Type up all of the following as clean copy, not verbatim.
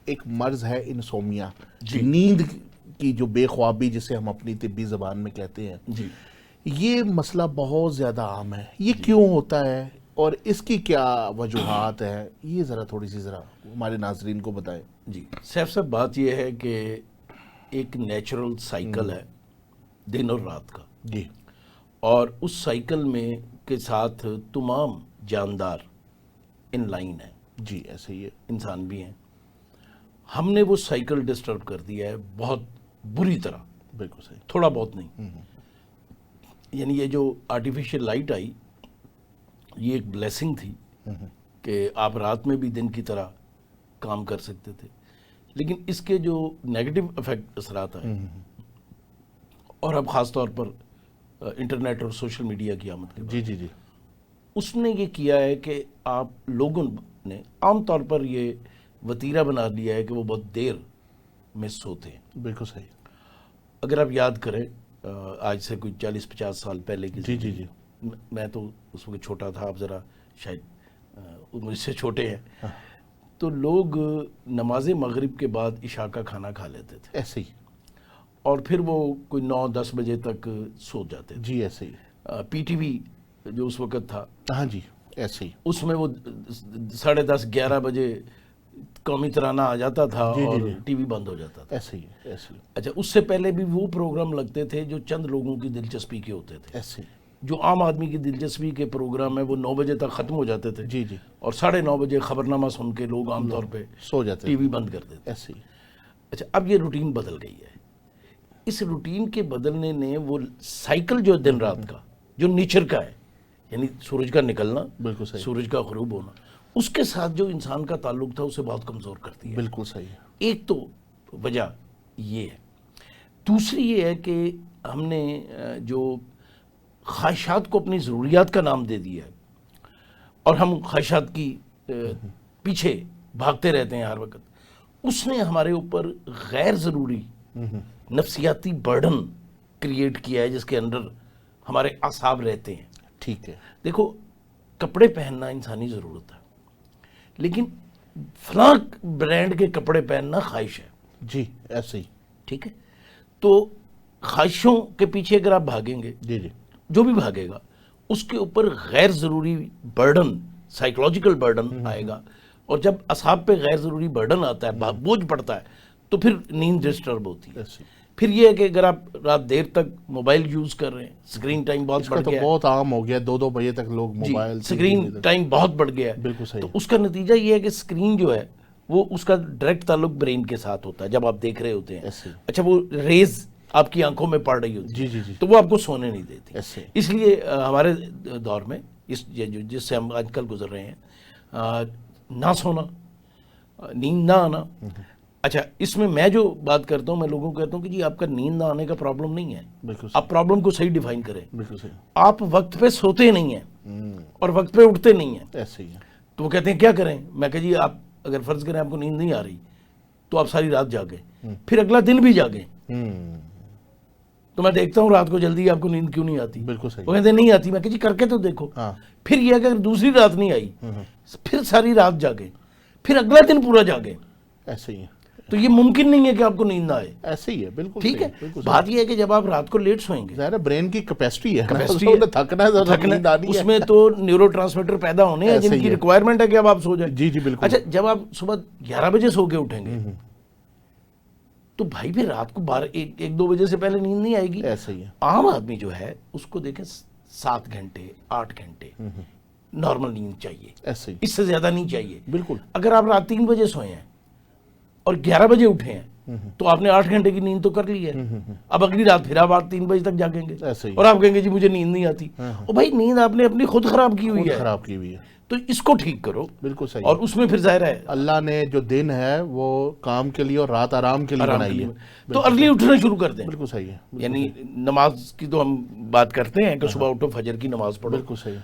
ایک مرض ہے انسومیا، نیند کی جو بے خوابی جسے ہم اپنی طبی زبان میں کہتے ہیں، جی یہ مسئلہ بہت زیادہ عام ہے. یہ کیوں ہوتا ہے اور اس کی کیا وجوہات ہیں، یہ ذرا تھوڑی سی ہمارے ناظرین کو بتائیں. جی سیف صاحب، بات یہ ہے کہ ایک نیچرل سائیکل ہے دن اور رات کا، جی اور اس سائیکل میں کے ساتھ تمام جاندار ان لائن ہیں. جی ایسے ہی ہے. انسان بھی ہیں. ہم نے وہ سائیکل ڈسٹرب کر دیا ہے بہت بری طرح. بالکل صحیح. تھوڑا بہت نہیں. یعنی یہ جو آرٹیفیشل لائٹ آئی، یہ ایک بلیسنگ تھی کہ آپ رات میں بھی دن کی طرح کام کر سکتے تھے، لیکن اس کے جو نیگیٹو افیکٹ اثرات آئے، اور اب خاص طور پر انٹرنیٹ اور سوشل میڈیا کی آمد کے بعد، جی جی جی اس نے یہ کیا ہے کہ آپ لوگوں نے عام طور پر یہ وتیرہ بنا لیا ہے کہ وہ بہت دیر میں سوتے ہیں. بالکل صحیح. اگر آپ یاد کریں آج سے کوئی 40-50 سال پہلے کی جی جی جی میں تو اس وقت چھوٹا تھا، آپ ذرا شاید مجھ سے چھوٹے ہیں، تو لوگ نماز مغرب کے بعد عشاء کا کھانا کھا لیتے تھے ایسے ہی. اور پھر وہ کوئی 9-10 بجے تک سو جاتے تھے. جی ایسے ہی. پی ٹی وی جو اس وقت تھا، ہاں جی ایسے ہی. اس میں وہ 10:30-11 بجے قومی ترانہ آ جاتا تھا اور ٹی وی بند ہو جاتا تھا. ایسے ہی ایسے ہی. اچھا، اس سے پہلے بھی وہ پروگرام لگتے تھے جو چند لوگوں کی دلچسپی کے ہوتے تھے. ایسے ہی. جو عام آدمی کی دلچسپی کے پروگرام ہیں وہ 9 بجے تک ختم ہو جاتے تھے. جی جی. اور 9:30 بجے خبرنامہ سن کے لوگ عام طور پہ سو جاتے ٹی وی بند کر دیتے. ایسے ہی. اچھا، اب یہ روٹین بدل گئی ہے. اس روٹین کے بدلنے نے وہ سائیکل جو دن رات کا جو نیچر کا ہے، یعنی سورج کا نکلنا، بالکل صحیح. سورج کا غروب ہونا، اس کے ساتھ جو انسان کا تعلق تھا اسے بہت کمزور کر دیا. بالکل صحیح. ایک تو وجہ یہ ہے. دوسری یہ ہے کہ ہم نے جو خواہشات کو اپنی ضروریات کا نام دے دیا ہے، اور ہم خواہشات کی پیچھے بھاگتے رہتے ہیں ہر وقت. اس نے ہمارے اوپر غیر ضروری نفسیاتی برڈن کریٹ کیا ہے جس کے اندر ہمارے اعصاب رہتے ہیں. ٹھیک ہے. دیکھو، کپڑے پہننا انسانی ضرورت ہے، لیکن فلاں برانڈ کے کپڑے پہننا خواہش ہے. جی ایسے ہی. ٹھیک ہے. تو خواہشوں کے پیچھے اگر آپ بھاگیں گے، جی جی جو بھی بھاگے گا اس کے اوپر غیر ضروری برڈن، سائیکولوجیکل برڈن آئے گا. اور جب اعصاب پہ غیر ضروری برڈن آتا ہے، بوجھ پڑتا ہے، تو پھر نیند ڈسٹرب ہوتی ہے. ایسے ہی. پھر یہ ہے کہ اگر آپ رات دیر تک موبائل یوز کر رہے ہیں، اسکرین ٹائم بہت بڑھ تو گیا ہے. بہت عام ہو گیا. 2 بجے تک لوگ موبائل اسکرین ٹائم بہت بڑھ گیا ہے. بالکل صحیح. تو اس کا نتیجہ یہ ہے کہ اسکرین جو ہے وہ اس کا ڈائریکٹ تعلق برین کے ساتھ ہوتا ہے جب آپ دیکھ رہے ہوتے ہیں. ایسے ہی. اچھا، وہ ریز آپ کی آنکھوں میں پڑ رہی ہوتی جی جی جی. تو وہ آپ کو سونے نہیں دیتی. ایسے ہی. اس لیے ہمارے دور میں جس سے ہم آج کل گزر رہے ہیں، نہ سونا، نیند نہ آنا. اچھا، اس میں جو بات کرتا ہوں، میں لوگوں کو کہتا ہوں کہ جی آپ کا نیند نہ آنے کا پرابلم نہیں ہے. بالکل آپ پرابلم کو صحیح ڈیفائن کریں. بالکل صحیح. آپ وقت پہ سوتے نہیں ہیں اور وقت پہ اٹھتے نہیں ہیں. ایسے ہی. تو وہ کہتے ہیں کیا کریں؟ میں کہا جی آپ اگر فرض کریں آپ کو نیند نہیں آ رہی تو آپ ساری رات جاگیں، پھر اگلا دن بھی جاگیں. تو میں دیکھتا ہوں رات کو جلدی آپ کو نیند کیوں نہیں آتی. بالکل صحیح. وہ کہتے ہیں نہیں آتی. میں کہا جی کر کے تو دیکھو. پھر یہ اگر دوسری رات نہیں آئی پھر ساری رات جاگیں، پھر اگلا دن پورا جاگیں. ایسے ہی ہے. تو یہ ممکن نہیں ہے کہ آپ کو نیند نہ آئے. ایسے ہی ہے. بالکل ٹھیک ہے. بات یہ ہے کہ جب آپ رات کو لیٹ سوئیں گے، ظاہر ہے برین کی کیپیسٹی ہے، تھکنا اس میں تو نیورو ٹرانسمیٹر پیدا ہونے ہیں جن کی ریکوائرمنٹ ہے کہ اب آپ سو جائیں. جی جی بالکل. اچھا، جب آپ صبح 11 بجے سو کے اٹھیں گے تو بھائی پھر رات کو 1-2 بجے سے پہلے نیند نہیں آئے گی. ایسے ہی ہے. عام آدمی جو ہے اس کو دیکھیں 7 گھنٹے 8 گھنٹے نارمل نیند چاہیے. ایسے ہی. اس سے زیادہ نہیں چاہیے. بالکل. اگر آپ رات 3 بجے سوئے ہیں اور 11 بجے اٹھے ہیں تو آپ نے 8 گھنٹے کی نیند تو کر لی ہے. اب اگلی رات پھر آپ 3 بجے تک جاگیں گے اور آپ کہیں گے جی مجھے نیند نہیں آتی. اور بھائی نیند آپ نے اپنی خود خراب کی ہوئی ہے. خراب کی ہوئی ہے. تو اس کو ٹھیک کرو. بالکل صحیح. اور اس میں پھر ظاہر ہے اللہ نے جو دن ہے وہ کام کے لیے اور رات آرام کے لیے بنائی ہے. تو ارلی اٹھنا شروع کر دیں. بالکل صحیح ہے. یعنی نماز کی تو ہم بات کرتے ہیں کہ صبح اٹھو فجر کی نماز پڑھو. بالکل صحیح.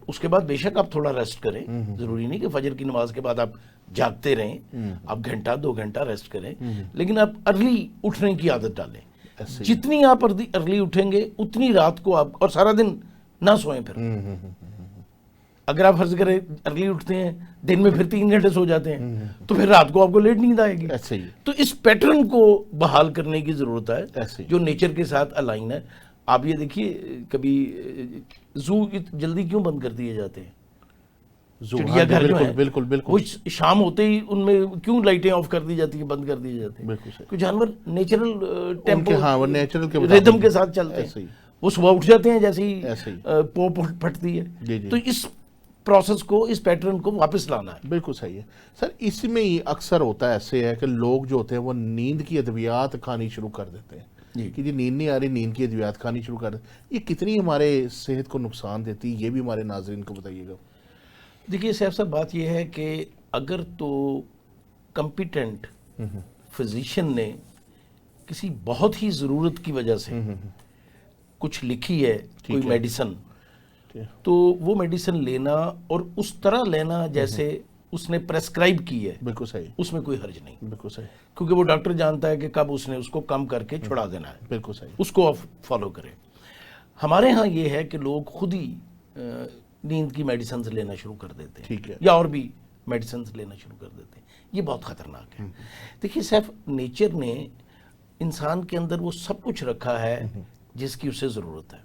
اس کے بعد بے شک آپ تھوڑا ریسٹ کریں. ضروری نہیں کہ فجر کی نماز کے بعد آپ جاگتے رہیں. آپ 1-2 گھنٹہ ریسٹ کریں، لیکن آپ ارلی اٹھنے کی عادت ڈالیں. جتنی آپ ارلی اٹھیں گے اتنی رات کو آپ اور سارا دن نہ سوئیں. پھر اگر آپ فرض کریں ارلی اٹھتے ہیں دن میں پھر 3 گھنٹے سو جاتے ہیں تو پھر رات کو آپ کو لیٹ نیند آئے گی. ایسے ہی تو اس پیٹرن کو بحال کرنے کی ضرورت ہے ایسے ہی. جو نیچر کے ساتھ الائن ہے. آپ یہ دیکھیے کبھی زو جلدی کیوں بند کر دیے جاتے ہیں؟ چڑیا گھر جو ہے بالکل بالکل وہ شام ہوتے ہی ان میں کیوں لائٹیں آف کر دی جاتی ہیں، بند کر دی جاتی ہیں؟ بالکل صحیح. کوئی جانور نیچرل ٹیمپو ہاں وہ نیچرل کے ریدم کے ساتھ چلتے ایسے ہیں، ہی وہ صبح اٹھ جاتے ہیں جیسے ایسے ہی ہی. پو پھٹتی ہے. جی جی تو اس پروسیس کو، اس پیٹرن کو واپس لانا ہے. بالکل صحیح ہے سر. اس میں ہی اکثر ہوتا ہے ایسے ہے کہ لوگ جو ہوتے ہیں وہ نیند کی ادویات کھانی شروع کر دیتے ہیں کہ جی نیند نہیں آ رہی، نیند کی ادویات کھانی شروع کر دیتے ہیں. یہ کتنی ہمارے صحت کو نقصان دیتی ہے، یہ بھی ہمارے ناظرین کو بتائیے گا. دیکھیے سیف صاحب، بات یہ ہے کہ اگر تو کمپیٹنٹ فزیشین نے کسی بہت ہی ضرورت کی وجہ سے کچھ لکھی ہے کوئی میڈیسن، تو وہ میڈیسن لینا اور اس طرح لینا جیسے اس نے پریسکرائب کی ہے، بالکل صحیح. اس میں کوئی حرج نہیں، بالکل صحیح. کیونکہ وہ ڈاکٹر جانتا ہے کہ کب اس نے اس کو کم کر کے چھڑا دینا ہے. بالکل صحیح. اس کو آپ فالو کریں. ہمارے ہاں یہ ہے کہ لوگ خود ہی نیند کی میڈیسنز لینا شروع کر دیتے ہیں، ٹھیک ہے. یا اور بھی میڈیسنز لینا شروع کر دیتے ہیں. یہ بہت خطرناک ہے. دیکھیے سیف، نیچر نے انسان کے اندر وہ سب کچھ رکھا ہے جس کی اسے ضرورت ہے.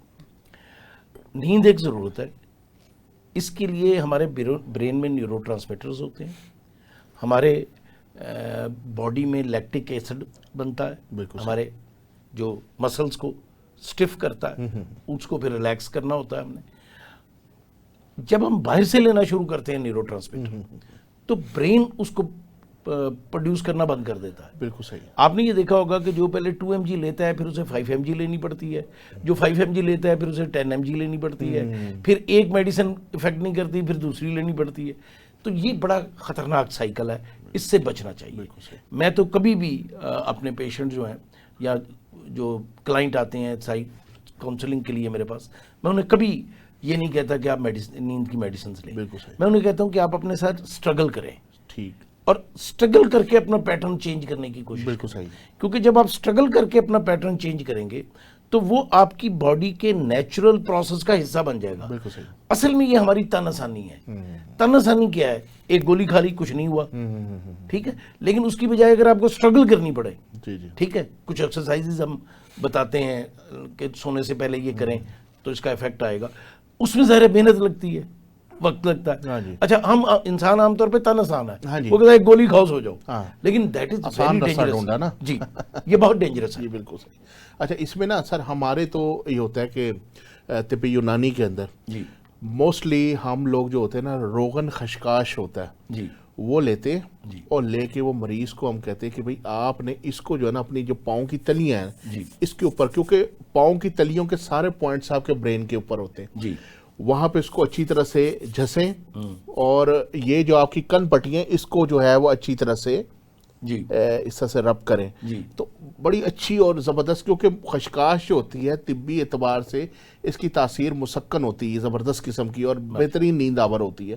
نیند ایک ضرورت ہے. اس کے لیے ہمارے برین میں نیورو ٹرانسمیٹرز ہوتے ہیں، ہمارے باڈی میں لیکٹک ایسڈ بنتا ہے، بالکل ہمارے جو مسلز کو سٹف کرتا ہے، اس کو پھر ریلیکس کرنا ہوتا ہے ہم نے. جب ہم باہر سے لینا شروع کرتے ہیں نیورو ٹرانسمیٹر، تو برین اس کو پروڈیوس کرنا بند کر دیتا ہے. بالکل صحیح. آپ نے یہ دیکھا ہوگا کہ جو پہلے 2 mg لیتا ہے پھر اسے 5 mg لینی پڑتی ہے، جو 5 mg لیتا ہے پھر اسے 10 mg لینی پڑتی ہے، پھر ایک میڈیسن افیکٹ نہیں کرتی پھر دوسری لینی پڑتی ہے. تو یہ بڑا خطرناک سائیکل ہے، اس سے بچنا چاہیے. میں تو کبھی بھی اپنے پیشنٹ جو ہیں یا جو کلائنٹ آتے ہیں کاؤنسلنگ کے لیے میرے پاس، میں انہیں کبھی یہ نہیں کہتا کہ آپ نیند کی میڈیسنز لیں. بالکل صحیح. میں انہیں کہتا ہوں کہ آپ اپنے ساتھ اسٹرگل کریں، ٹھیک. اور اسٹرگل کر کے اپنا پیٹرن چینج کرنے کی کوشش. بالکل صحیح. کیونکہ جب آپ اسٹرگل کر کے اپنا پیٹرن چینج کریں گے تو وہ آپ کی باڈی کے نیچرل پروسیس کا حصہ بن جائے گا. بالکل صحیح. اصل میں یہ ہماری تن آسانی ہے. تن آسانی کیا ہے؟ ایک گولی کھا لی، کچھ نہیں ہوا، ٹھیک ہے. لیکن اس کی بجائے اگر آپ کو اسٹرگل کرنی پڑے، جی جی ٹھیک ہے، کچھ ایکسرسائزز ہم بتاتے ہیں کہ سونے سے پہلے یہ کریں تو اس کا افیکٹ آئے گا. اس میں ظاہر محنت لگتی ہے، وقت لگتا ہے. ہاں جی. اچھا، ہم انسان عام طور پہ تن آسان ہے، ہاں جی. وہ کہتا ہے ایک گولی کھاؤ سو جاؤ، ہاں. لیکن دیٹ از آسان ویری رستہ ڈھونڈا نا. ڈینجرس. جی، یہ بہت ڈینجرس ہے. جی بالکل صحیح. اچھا، اس میں نا سر ہمارے تو یہ ہوتا ہے کہ طب یونانی کے اندر جی موسٹلی ہم لوگ جو ہوتے ہیں نا روغن خشخاش ہوتا ہے جی وہ لیتے ہیں جی اور لے کے وہ مریض کو ہم کہتے ہیں کہ بھئی آپ نے اس کو جو ہے نا اپنی جو پاؤں کی تلیاں ہیں جی اس کے اوپر، کیونکہ پاؤں کی تلیوں کے سارے پوائنٹس آپ کے برین کے اوپر ہوتے ہیں، جی وہاں پہ اس کو اچھی طرح سے جھسیں اور یہ جو آپ کی کن پٹیاں اس کو جو ہے وہ اچھی طرح سے جی اس طرح سے رب کریں. جی تو بڑی اچھی اور زبردست، کیونکہ خشخاش جو ہوتی ہے طبی اعتبار سے اس کی تاثیر مسکن ہوتی ہے، زبردست قسم کی اور بہترین نیند آور ہوتی ہے.